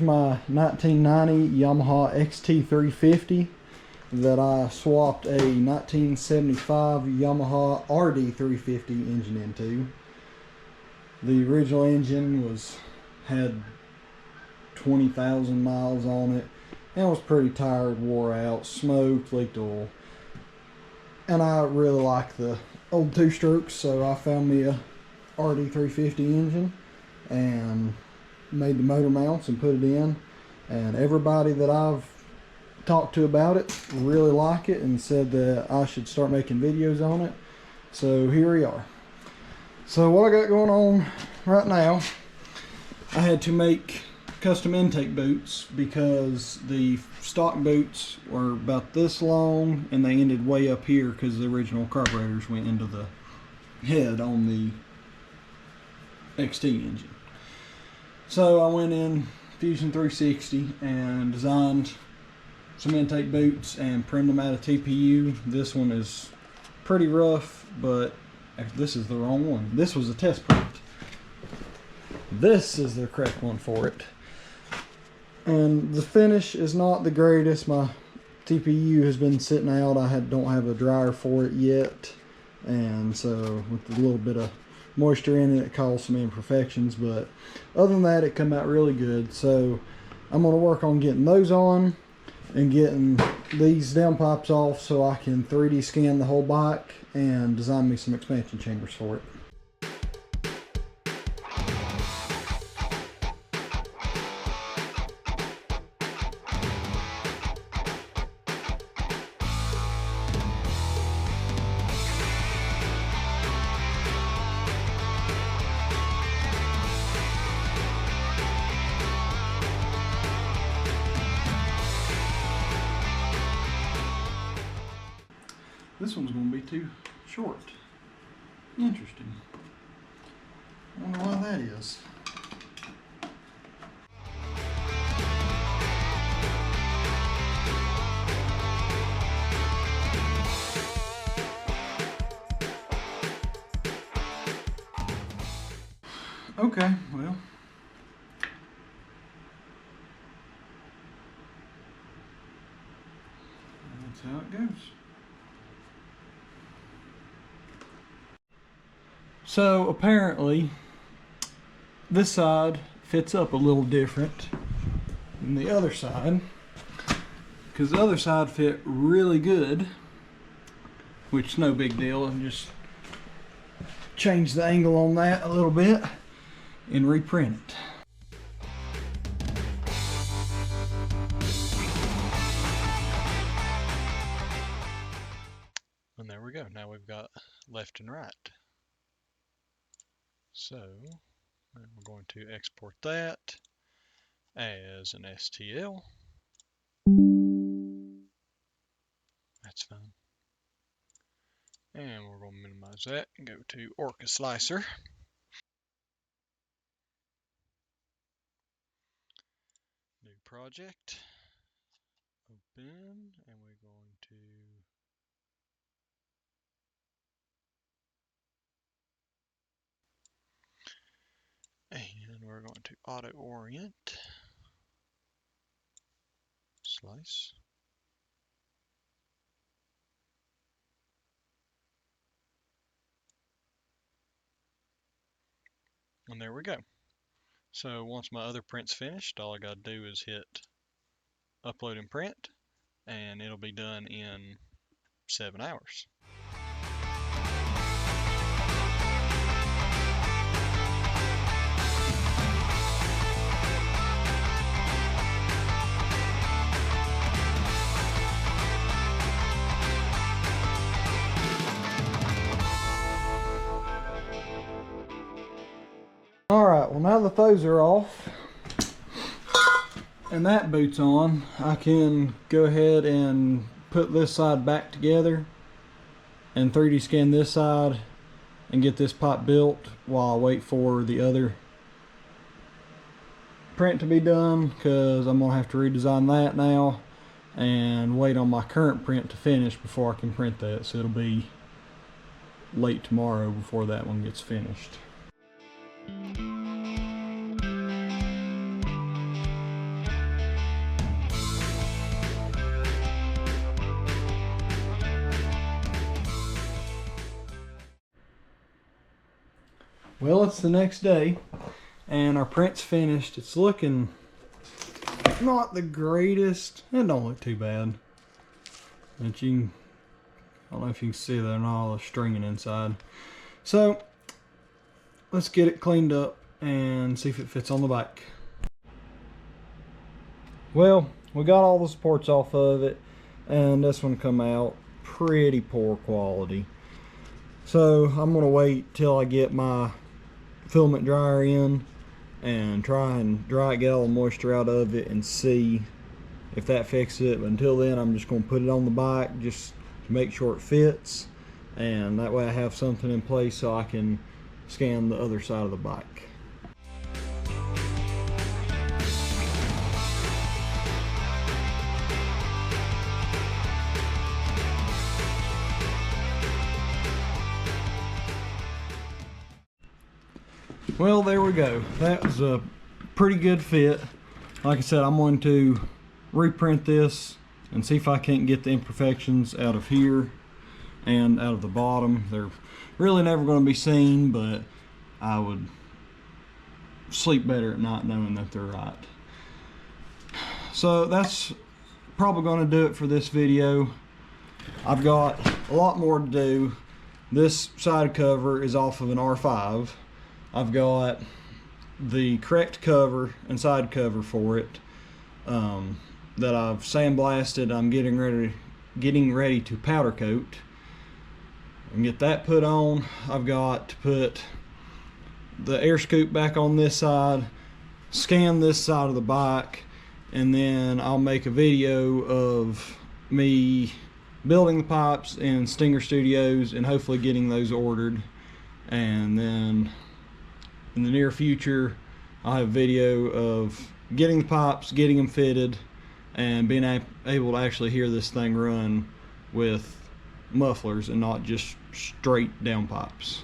my 1990 Yamaha XT350 that I swapped a 1975 Yamaha RD350 engine into. The original engine had 20,000 miles on it and was pretty tired, wore out, smoked, leaked oil. And I really like the old two-strokes, so I found me a RD350 engine and made the motor mounts and put it in. And everybody that I've talked to about it really like it and said that I should start making videos on it. So here we are. So what I got going on right now, I had to make custom intake boots because the stock boots were about this long and they ended way up here because the original carburetors went into the head on the XT engine. So I went in Fusion 360 and designed some intake boots and primed them out of TPU. This one is pretty rough, but this is the wrong one. This was a test print. This is the correct one for it. And the finish is not the greatest. My TPU has been sitting out. I don't have a dryer for it yet, and so with a little bit of moisture in it, it caused some imperfections, but other than that, it came out really good. So I'm going to work on getting those on and getting these downpipes off so I can 3D scan the whole bike and design me some expansion chambers for it. This one's going to be too short. Interesting. I wonder why that is. Okay, well. That's how it goes. So apparently this side fits up a little different than the other side, because the other side fit really good, which is no big deal. And just change the angle on that a little bit and reprint it. And there we go. Now we've got left and right. So we're going to export that as an STL. That's fine. And we're going to minimize that and go to Orca Slicer. New project. Open. And we're going to and we're going to auto orient, slice, and there we go. So once my other print's finished, all I got to do is hit upload and print, and it'll be done in 7 hours. Alright, well now that those are off and that boot's on, I can go ahead and put this side back together and 3D scan this side and get this pipe built while I wait for the other print to be done, because I'm going to have to redesign that now and wait on my current print to finish before I can print that. So it'll be late tomorrow before that one gets finished. Well, it's the next day and our print's finished. It's looking not the greatest. It don't look too bad. But you can, I don't know if you can see there and all the stringing inside. So let's get it cleaned up and see if it fits on the bike. Well, we got all the supports off of it, and this one come out pretty poor quality. So I'm gonna wait till I get my filament dryer in and try and dry it, get all the moisture out of it, and see if that fixes it. But until then, I'm just gonna put it on the bike just to make sure it fits, and that way I have something in place so I can scan the other side of the bike. Well, there we go. That was a pretty good fit. Like I said, I'm going to reprint this and see if I can't get the imperfections out of here and out of the bottom. They're really never going to be seen, but I would sleep better at night knowing that they're right. So that's probably going to do it for this video. I've got a lot more to do. This side cover is off of an R5. I've got the correct cover and side cover for it that I've sandblasted. I'm getting ready to powder coat and get that put on. I've got to put the air scoop back on this side, scan this side of the bike, and then I'll make a video of me building the pipes in Stinger Studios and hopefully getting those ordered. And then in the near future, I'll have a video of getting the pipes, getting them fitted, and being able to actually hear this thing run with mufflers and not just straight down pipes.